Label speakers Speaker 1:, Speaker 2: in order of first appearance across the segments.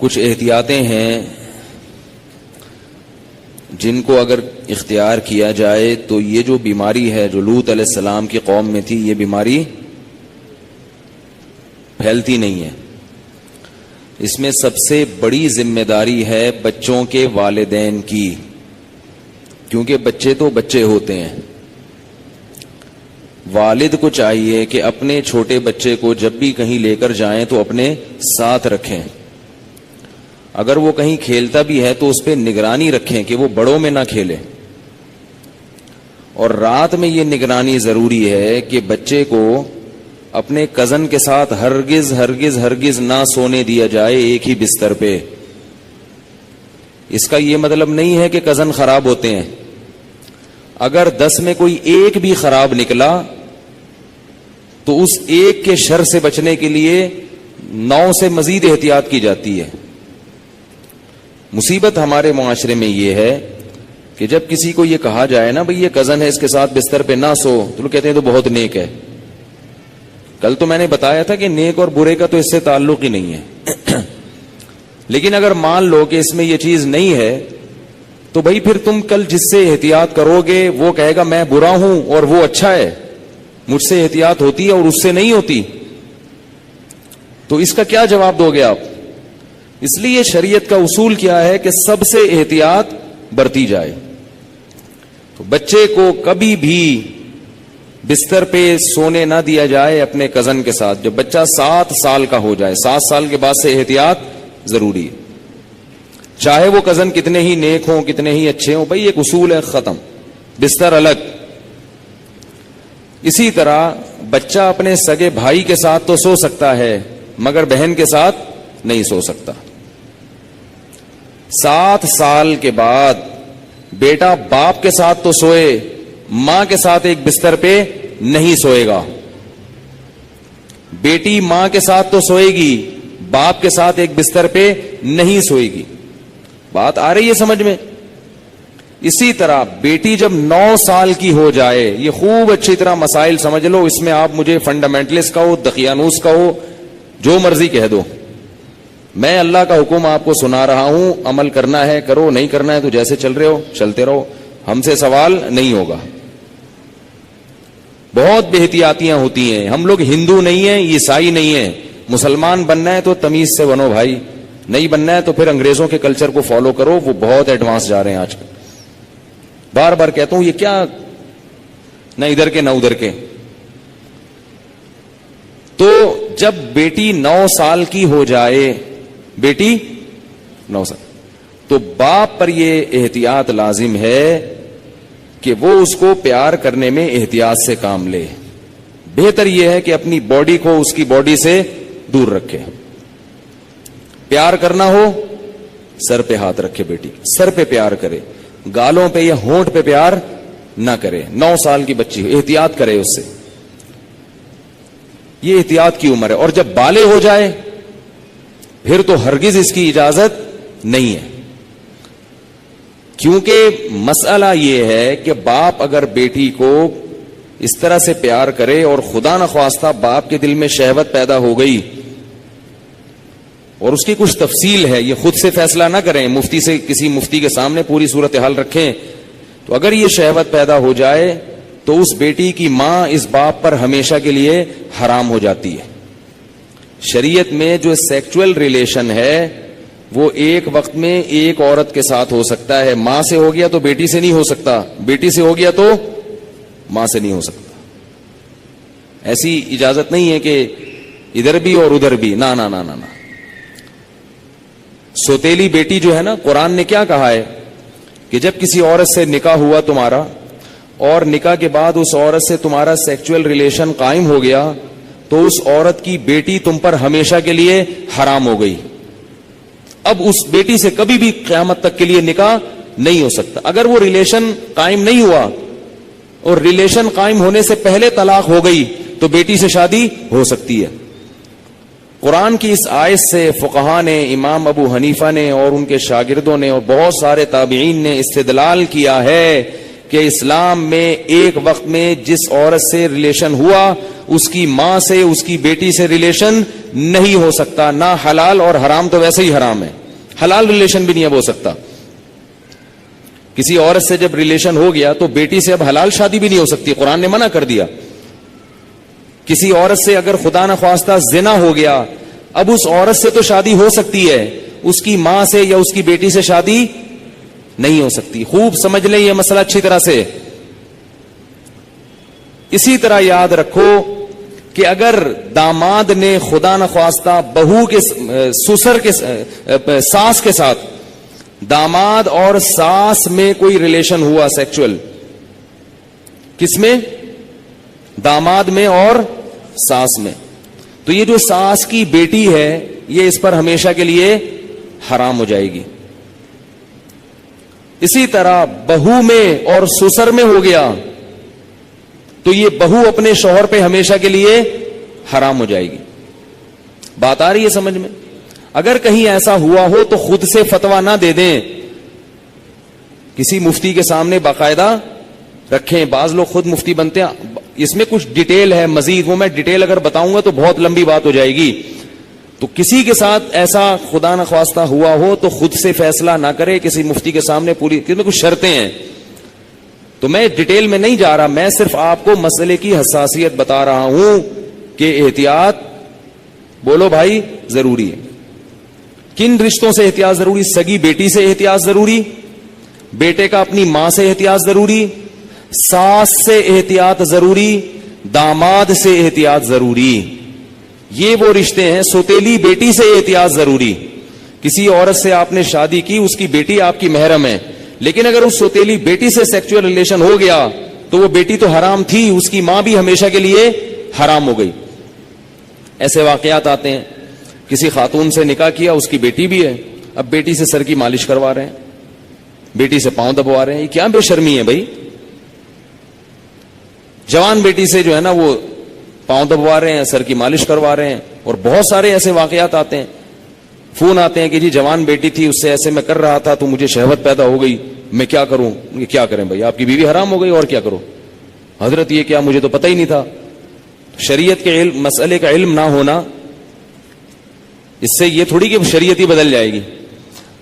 Speaker 1: کچھ احتیاطیں ہیں جن کو اگر اختیار کیا جائے تو یہ جو بیماری ہے جو لوط علیہ السلام کی قوم میں تھی، یہ بیماری پھیلتی نہیں ہے. اس میں سب سے بڑی ذمہ داری ہے بچوں کے والدین کی، کیونکہ بچے تو بچے ہوتے ہیں. والد کو چاہیے کہ اپنے چھوٹے بچے کو جب بھی کہیں لے کر جائیں تو اپنے ساتھ رکھیں. اگر وہ کہیں کھیلتا بھی ہے تو اس پہ نگرانی رکھیں کہ وہ بڑوں میں نہ کھیلے. اور رات میں یہ نگرانی ضروری ہے کہ بچے کو اپنے کزن کے ساتھ ہرگز ہرگز ہرگز نہ سونے دیا جائے ایک ہی بستر پہ. اس کا یہ مطلب نہیں ہے کہ کزن خراب ہوتے ہیں. اگر 10 میں کوئی ایک بھی خراب نکلا تو اس ایک کے شر سے بچنے کے لیے 9 سے مزید احتیاط کی جاتی ہے. مصیبت ہمارے معاشرے میں یہ ہے کہ جب کسی کو یہ کہا جائے نا بھئی یہ کزن ہے اس کے ساتھ بستر پہ نہ سو، تو لوگ کہتے ہیں تو بہت نیک ہے. کل تو میں نے بتایا تھا کہ نیک اور برے کا تو اس سے تعلق ہی نہیں ہے. لیکن اگر مان لو کہ اس میں یہ چیز نہیں ہے تو بھائی پھر تم کل جس سے احتیاط کرو گے وہ کہے گا میں برا ہوں اور وہ اچھا ہے، مجھ سے احتیاط ہوتی ہے اور اس سے نہیں ہوتی. تو اس کا کیا جواب دو گے آپ؟ اس لیے شریعت کا اصول کیا ہے کہ سب سے احتیاط برتی جائے. تو بچے کو کبھی بھی بستر پہ سونے نہ دیا جائے اپنے کزن کے ساتھ. جب بچہ 7 سال کا ہو جائے، 7 سال کے بعد سے احتیاط ضروری ہے. چاہے وہ کزن کتنے ہی نیک ہوں، کتنے ہی اچھے ہوں، بھئی ایک اصول ہے، ختم، بستر الگ. اسی طرح بچہ اپنے سگے بھائی کے ساتھ تو سو سکتا ہے مگر بہن کے ساتھ نہیں سو سکتا. 7 سال کے بعد بیٹا باپ کے ساتھ تو سوئے، ماں کے ساتھ ایک بستر پہ نہیں سوئے گا. بیٹی ماں کے ساتھ تو سوئے گی، باپ کے ساتھ ایک بستر پہ نہیں سوئے گی. بات آ رہی ہے سمجھ میں؟ اسی طرح بیٹی جب 9 سال کی ہو جائے، یہ خوب اچھی طرح مسائل سمجھ لو، اس میں آپ مجھے فنڈامنٹلسٹ کہو، دقیانوس کہو، جو مرضی کہہ دو، میں اللہ کا حکم آپ کو سنا رہا ہوں. عمل کرنا ہے کرو، نہیں کرنا ہے تو جیسے چل رہے ہو چلتے رہو، ہم سے سوال نہیں ہوگا. بہت بے احتیاطیاں ہوتی ہیں. ہم لوگ ہندو نہیں ہیں، عیسائی نہیں ہیں. مسلمان بننا ہے تو تمیز سے بنو بھائی، نہیں بننا ہے تو پھر انگریزوں کے کلچر کو فالو کرو، وہ بہت ایڈوانس جا رہے ہیں آج کل. بار بار کہتا ہوں یہ کیا، نہ ادھر کے نہ ادھر کے. تو جب بیٹی 9 سال کی ہو جائے، بیٹی 9 سال، تو باپ پر یہ احتیاط لازم ہے کہ وہ اس کو پیار کرنے میں احتیاط سے کام لے. بہتر یہ ہے کہ اپنی باڈی کو اس کی باڈی سے دور رکھے. پیار کرنا ہو سر پہ ہاتھ رکھے، بیٹی سر پہ پیار کرے، گالوں پہ یا ہونٹ پہ پیار نہ کرے. 9 سال کی بچی احتیاط کرے اس سے، یہ احتیاط کی عمر ہے. اور جب بالغ ہو جائے پھر تو ہرگز اس کی اجازت نہیں ہے. کیونکہ مسئلہ یہ ہے کہ باپ اگر بیٹی کو اس طرح سے پیار کرے اور خدا نخواستہ باپ کے دل میں شہوت پیدا ہو گئی، اور اس کی کچھ تفصیل ہے، یہ خود سے فیصلہ نہ کریں، مفتی سے، کسی مفتی کے سامنے پوری صورتحال رکھیں. تو اگر یہ شہوت پیدا ہو جائے تو اس بیٹی کی ماں اس باپ پر ہمیشہ کے لیے حرام ہو جاتی ہے. شریعت میں جو سیکچول ریلیشن ہے وہ ایک وقت میں ایک عورت کے ساتھ ہو سکتا ہے. ماں سے ہو گیا تو بیٹی سے نہیں ہو سکتا، بیٹی سے ہو گیا تو ماں سے نہیں ہو سکتا. ایسی اجازت نہیں ہے کہ ادھر بھی اور ادھر بھی، نہ نہ نہ نہ. سوتیلی بیٹی جو ہے نا، قرآن نے کیا کہا ہے کہ جب کسی عورت سے نکاح ہوا تمہارا اور نکاح کے بعد اس عورت سے تمہارا سیکچول ریلیشن قائم ہو گیا تو اس عورت کی بیٹی تم پر ہمیشہ کے لیے حرام ہو گئی. اب اس بیٹی سے کبھی بھی قیامت تک کے لیے نکاح نہیں ہو سکتا. اگر وہ ریلیشن قائم نہیں ہوا اور ریلیشن قائم ہونے سے پہلے طلاق ہو گئی تو بیٹی سے شادی ہو سکتی ہے. قرآن کی اس آیت سے فقہاء نے، امام ابو حنیفہ نے اور ان کے شاگردوں نے اور بہت سارے تابعین نے استدلال کیا ہے کہ اسلام میں ایک وقت میں جس عورت سے ریلیشن ہوا اس کی ماں سے اس کی بیٹی سے ریلیشن نہیں ہو سکتا. نہ حلال، اور حرام تو ویسے ہی حرام ہے، حلال ریلیشن بھی نہیں اب ہو سکتا. کسی عورت سے جب ریلیشن ہو گیا تو بیٹی سے اب حلال شادی بھی نہیں ہو سکتی، قرآن نے منع کر دیا. کسی عورت سے اگر خدا نخواستہ زنا ہو گیا، اب اس عورت سے تو شادی ہو سکتی ہے، اس کی ماں سے یا اس کی بیٹی سے شادی نہیں ہو سکتی. خوب سمجھ لیں یہ مسئلہ اچھی طرح سے. اسی طرح یاد رکھو کہ اگر داماد نے خدا نخواستہ بہو کے سسر کے ساس کے ساتھ، داماد اور ساس میں کوئی ریلیشن ہوا سیکچول، کس میں؟ داماد میں اور ساس میں، تو یہ جو ساس کی بیٹی ہے یہ اس پر ہمیشہ کے لیے حرام ہو جائے گی. اسی طرح بہو میں اور سسر میں ہو گیا تو یہ بہو اپنے شوہر پہ ہمیشہ کے لیے حرام ہو جائے گی. بات آ رہی ہے سمجھ میں؟ اگر کہیں ایسا ہوا ہو تو خود سے فتویٰ نہ دے دیں، کسی مفتی کے سامنے باقاعدہ رکھیں. بعض لوگ خود مفتی بنتے ہیں، اس میں کچھ ڈیٹیل ہے مزید، وہ میں ڈیٹیل اگر بتاؤں گا تو بہت لمبی بات ہو جائے گی. تو کسی کے ساتھ ایسا خدا نخواستہ ہوا ہو تو خود سے فیصلہ نہ کرے، کسی مفتی کے سامنے پوری، کتنے کچھ شرطیں ہیں. تو میں ڈیٹیل میں نہیں جا رہا، میں صرف آپ کو مسئلے کی حساسیت بتا رہا ہوں کہ احتیاط، بولو بھائی، ضروری ہے. کن رشتوں سے احتیاط ضروری؟ سگی بیٹی سے احتیاط ضروری، بیٹے کا اپنی ماں سے احتیاط ضروری، ساس سے احتیاط ضروری، داماد سے احتیاط ضروری. یہ وہ رشتے ہیں. سوتیلی بیٹی سے احتیاط ضروری. کسی عورت سے آپ نے شادی کی، اس کی بیٹی آپ کی محرم ہے، لیکن اگر اس سوتیلی بیٹی سے سیکچوئل ریلیشن ہو گیا تو وہ بیٹی تو حرام تھی، اس کی ماں بھی ہمیشہ کے لیے حرام ہو گئی. ایسے واقعات آتے ہیں. کسی خاتون سے نکاح کیا، اس کی بیٹی بھی ہے، اب بیٹی سے سر کی مالش کروا رہے ہیں، بیٹی سے پاؤں دبوا رہے ہیں. یہ کیا بے شرمی ہے بھائی؟ جوان بیٹی سے جو ہے نا وہ پاؤں دبوا رہے ہیں، سر کی مالش کروا رہے ہیں. اور بہت سارے ایسے واقعات آتے ہیں، فون آتے ہیں کہ جی جوان بیٹی تھی، اس سے ایسے میں کر رہا تھا تو مجھے شہوت پیدا ہو گئی، میں کیا کروں؟ کیا کریں بھائی، آپ کی بیوی حرام ہو گئی، اور کیا کرو؟ حضرت یہ کیا، مجھے تو پتہ ہی نہیں تھا. شریعت کے علم، مسئلے کا علم نہ ہونا، اس سے یہ تھوڑی کہ شریعت ہی بدل جائے گی.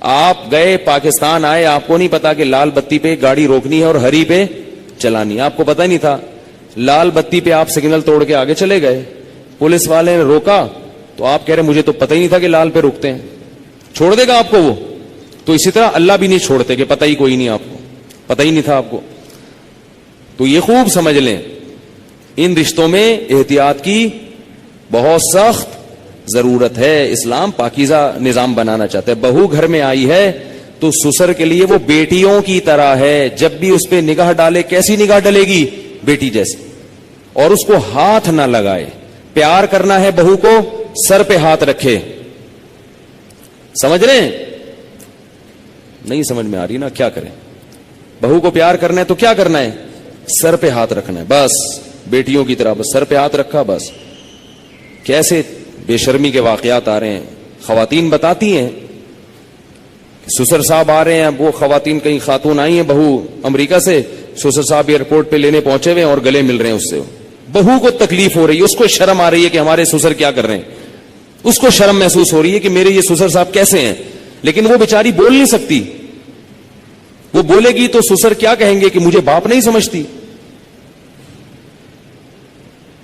Speaker 1: آپ گئے پاکستان آئے، آپ کو نہیں پتا کہ لال بتی پہ گاڑی روکنی ہے اور ہری پہ چلانی، آپ کو پتہ نہیں تھا. لال بتی پہ آپ سگنل توڑ کے آگے چلے گئے، پولیس والے نے روکا تو آپ کہہ رہے مجھے تو پتہ ہی نہیں تھا کہ لال پہ روکتے ہیں. چھوڑ دے گا آپ کو وہ؟ تو اسی طرح اللہ بھی نہیں چھوڑتے کہ پتہ ہی کوئی نہیں، آپ کو پتہ ہی نہیں تھا آپ کو. تو یہ خوب سمجھ لیں، ان رشتوں میں احتیاط کی بہت سخت ضرورت ہے. اسلام پاکیزہ نظام بنانا چاہتا ہے. بہو گھر میں آئی ہے تو سسر کے لیے وہ بیٹیوں کی طرح ہے. جب بھی اس پہ نگاہ ڈالے، کیسی نگاہ ڈلے گی؟ بیٹی جیسی. اور اس کو ہاتھ نہ لگائے. پیار کرنا ہے بہو کو، سر پہ ہاتھ رکھے. سمجھ رہے ہیں؟ نہیں سمجھ میں آ رہی نا؟ کیا کریں؟ بہو کو پیار کرنا ہے تو کیا کرنا ہے؟ سر پہ ہاتھ رکھنا ہے بس. بیٹیوں کی طرح بس سر پہ ہاتھ رکھا بس. کیسے بے شرمی کے واقعات آ رہے ہیں. خواتین بتاتی ہیں، سسر صاحب آ رہے ہیں، وہ خواتین، کئی خاتون آئی ہیں بہو امریکہ سے، سسر صاحب ایئرپورٹ پہ لینے پہنچے ہوئے اور گلے مل رہے ہیں اس سے. بہو کو تکلیف ہو رہی ہے، اس کو شرم آ رہی ہے کہ ہمارے سسر کیا کر رہے ہیں، اس کو شرم محسوس ہو رہی ہے کہ میرے یہ سسر صاحب کیسے ہیں. لیکن وہ بیچاری بول نہیں سکتی. وہ بولے گی تو سسر کیا کہیں گے کہ مجھے باپ نہیں سمجھتی،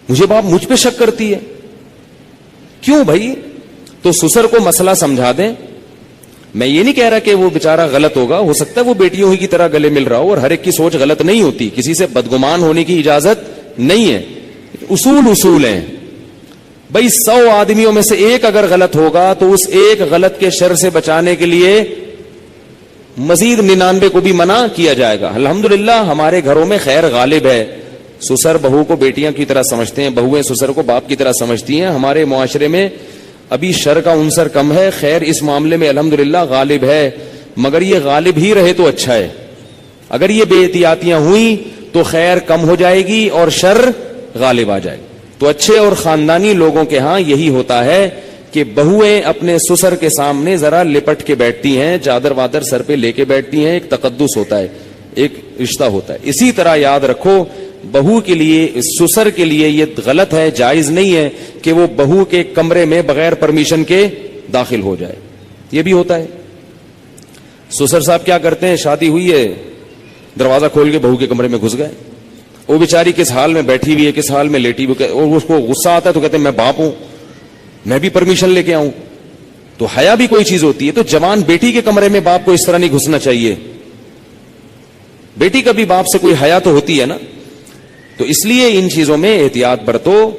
Speaker 1: مجھے باپ مجھ پہ شک کرتی ہے. کیوں بھائی؟ تو سسر کو مسئلہ سمجھا دیں. میں یہ نہیں کہہ رہا کہ وہ بیچارہ غلط ہوگا، ہو سکتا ہے وہ بیٹیوں ہی کی طرح گلے مل رہا ہو، اور ہر ایک کی سوچ غلط نہیں ہوتی، کسی سے بدگمان ہونے کی اجازت نہیں ہے. اصول ہیں بھائی. 100 آدمیوں میں سے ایک اگر غلط ہوگا تو اس ایک غلط کے شر سے بچانے کے لیے مزید 99 کو بھی منع کیا جائے گا. الحمدللہ ہمارے گھروں میں خیر غالب ہے. سسر بہو کو بیٹیاں کی طرح سمجھتے ہیں، بہویں سسر کو باپ کی طرح سمجھتی ہیں. ہمارے معاشرے میں ابھی شر کا عنصر کم ہے، خیر اس معاملے میں الحمدللہ غالب ہے. مگر یہ غالب ہی رہے تو اچھا ہے. اگر یہ بے احتیاطیاں ہوئیں تو خیر کم ہو جائے گی اور شر غالب آ جائے گی. تو اچھے اور خاندانی لوگوں کے ہاں یہی ہوتا ہے کہ بہویں اپنے سسر کے سامنے ذرا لپٹ کے بیٹھتی ہیں، چادر وادر سر پہ لے کے بیٹھتی ہیں. ایک تقدس ہوتا ہے، ایک رشتہ ہوتا ہے. اسی طرح یاد رکھو بہو کے لیے, سسر کے لیے یہ غلط ہے, جائز نہیں ہے کہ وہ بہو کے کمرے میں بغیر پرمیشن کے داخل ہو جائے. یہ بھی ہوتا ہے. سسر صاحب کیا کرتے ہیں, شادی ہوئی ہے, دروازہ کھول کے بہو کے کمرے میں گھس گئے. وہ بیچاری کس حال میں بیٹھی ہوئی ہے, کس حال میں لیٹی ہوئی, اور اس کو غصہ آتا ہے تو کہتے ہیں میں باپ ہوں, میں بھی پرمیشن لے کے آؤں. تو حیا بھی کوئی چیز ہوتی ہے. تو جوان بیٹی کے کمرے میں باپ کو اس طرح نہیں گھسنا چاہیے. بیٹی کا بھی باپ سے کوئی حیا تو ہوتی ہے نا. تو اس لیے ان چیزوں میں احتیاط برتو.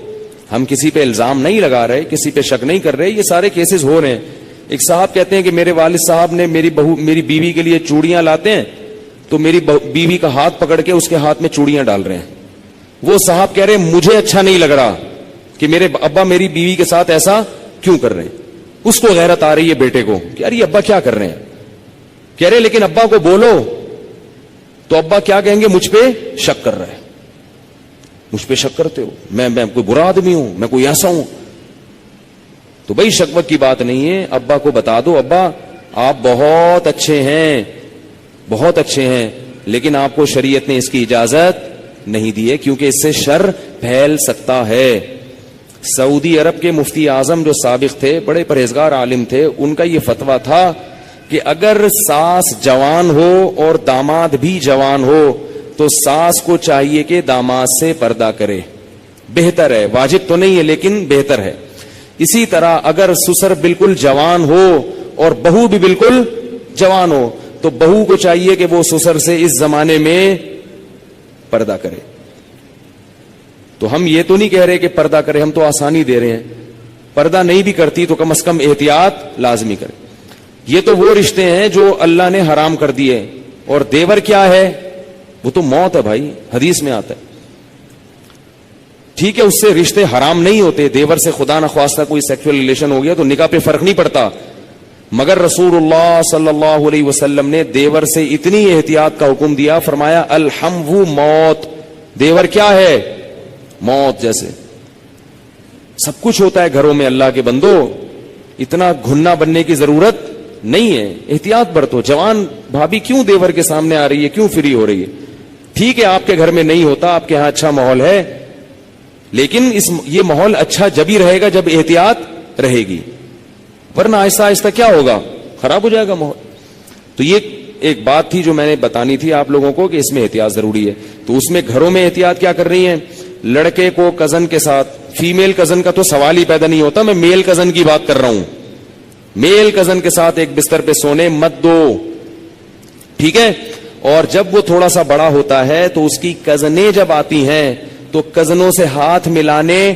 Speaker 1: ہم کسی پہ الزام نہیں لگا رہے, کسی پہ شک نہیں کر رہے, یہ سارے کیسز ہو رہے ہیں. ایک صاحب کہتے ہیں کہ میرے والد صاحب نے میری بیوی کے لیے چوڑیاں لاتے ہیں تو میری بیوی کا ہاتھ پکڑ کے اس کے ہاتھ میں چوڑیاں ڈال رہے ہیں. وہ صاحب کہہ رہے ہیں مجھے اچھا نہیں لگ رہا کہ میرے ابا میری بیوی کے ساتھ ایسا کیوں کر رہے ہیں. اس کو غیرت آ رہی ہے بیٹے کو کہ یار یہ ابا کیا کر رہے ہیں. کہہ رہے لیکن ابا کو بولو تو ابا کیا کہیں گے, مجھ پہ شک کر رہا ہے, مجھ پہ شک کرتے ہو, میں کوئی برا آدمی ہوں, میں کوئی ایسا ہوں. تو بھائی شک وک کی بات نہیں ہے. ابا کو بتا دو ابا آپ بہت اچھے ہیں, بہت اچھے ہیں, لیکن آپ کو شریعت نے اس کی اجازت نہیں دی ہے کیونکہ اس سے شر پھیل سکتا ہے. سعودی عرب کے مفتی اعظم جو سابق تھے, بڑے پرہیزگار عالم تھے, ان کا یہ فتویٰ تھا کہ اگر ساس جوان ہو اور داماد بھی جوان ہو تو ساس کو چاہیے کہ داماد سے پردہ کرے. بہتر ہے, واجب تو نہیں ہے لیکن بہتر ہے. اسی طرح اگر سسر بالکل جوان ہو اور بہو بھی بالکل جوان ہو تو بہو کو چاہیے کہ وہ سسر سے اس زمانے میں پردہ کرے. تو ہم یہ تو نہیں کہہ رہے کہ پردہ کرے, ہم تو آسانی دے رہے ہیں. پردہ نہیں بھی کرتی تو کم از کم احتیاط لازمی کرے. یہ تو وہ رشتے ہیں جو اللہ نے حرام کر دیے. اور دیور کیا ہے, وہ تو موت ہے بھائی, حدیث میں آتا ہے. ٹھیک ہے اس سے رشتے حرام نہیں ہوتے, دیور سے خدا نخواستہ کوئی سیکسول ریلیشن ہو گیا تو نکاح پہ فرق نہیں پڑتا, مگر رسول اللہ صلی اللہ علیہ وسلم نے دیور سے اتنی احتیاط کا حکم دیا, فرمایا الحمو موت, دیور کیا ہے, موت. جیسے سب کچھ ہوتا ہے گھروں میں اللہ کے بندو, اتنا گھننا بننے کی ضرورت نہیں ہے. احتیاط برتو. جوان بھابھی کیوں دیور کے سامنے آ رہی ہے, کیوں فری ہو رہی ہے؟ ٹھیک ہے آپ کے گھر میں نہیں ہوتا, آپ کے ہاں اچھا ماحول ہے, لیکن یہ ماحول اچھا جب ہی رہے گا جب احتیاط رہے گی, ورنہ آہستہ آہستہ کیا ہوگا, خراب ہو جائے گا ماحول. تو یہ ایک بات تھی جو میں نے بتانی تھی آپ لوگوں کو کہ اس میں احتیاط ضروری ہے. تو اس میں گھروں میں احتیاط کیا کر رہی ہیں, لڑکے کو کزن کے ساتھ, فیمیل کزن کا تو سوال ہی پیدا نہیں ہوتا, میں میل کزن کی بات کر رہا ہوں, میل کزن کے ساتھ ایک بستر پہ سونے مت دو, ٹھیک ہے. اور جب وہ تھوڑا سا بڑا ہوتا ہے تو اس کی کزنیں جب آتی ہیں تو کزنوں سے ہاتھ ملانے,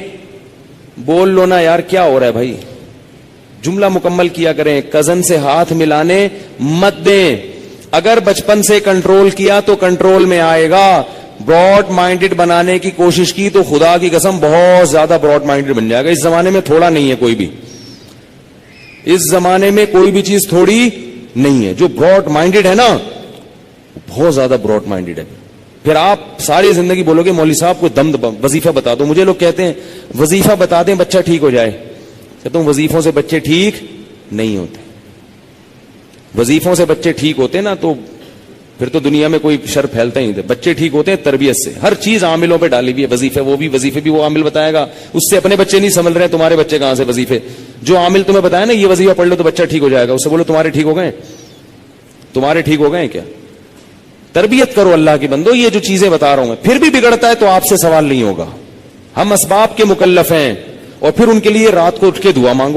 Speaker 1: بول لو نا یار کیا ہو رہا ہے بھائی, جملہ مکمل کیا کریں, کزن سے ہاتھ ملانے مت دیں. اگر بچپن سے کنٹرول کیا تو کنٹرول میں آئے گا. براڈ مائنڈڈ بنانے کی کوشش کی تو خدا کی قسم بہت زیادہ براڈ مائنڈڈ بن جائے گا. اس زمانے میں تھوڑا نہیں ہے کوئی بھی, اس زمانے میں کوئی بھی چیز تھوڑی نہیں ہے. جو براڈ مائنڈڈ ہے نا بہت زیادہ براڈ مائنڈڈ ہے. پھر آپ ساری زندگی بولو گے مولوی صاحب کو دم وظیفہ بتا دو. مجھے لوگ کہتے ہیں وظیفہ بتا دیں بچہ ٹھیک ہو جائے. کہتا ہوں وظیفوں سے بچے ٹھیک نہیں ہوتے. وظیفوں سے بچے ٹھیک ہوتے نا تو پھر تو دنیا میں کوئی شر پھیلتا ہی نہیں. بچے ٹھیک ہوتے ہیں تربیت سے. ہر چیز عاملوں پہ ڈالی ہوئی ہے, وظیفے وظیفے بھی وہ عامل بتائے گا, اس سے اپنے بچے نہیں سنبھل رہے, تمہارے بچے کہاں سے وظیفے. جو عامل تمہیں بتایا نا یہ وظیفہ پڑھ لو تو بچہ ٹھیک ہو جائے گا, اس سے بولو تمہارے ٹھیک ہو گئے, تمہارے ٹھیک ہو گئے کیا. تربیت کرو اللہ کی بندو. یہ جو چیزیں بتا رہا ہوں میں, پھر بھی بگڑتا ہے تو آپ سے سوال نہیں ہوگا. ہم اسباب کے مکلف ہیں, اور پھر ان کے لیے رات کو اٹھ کے دعا مانگو.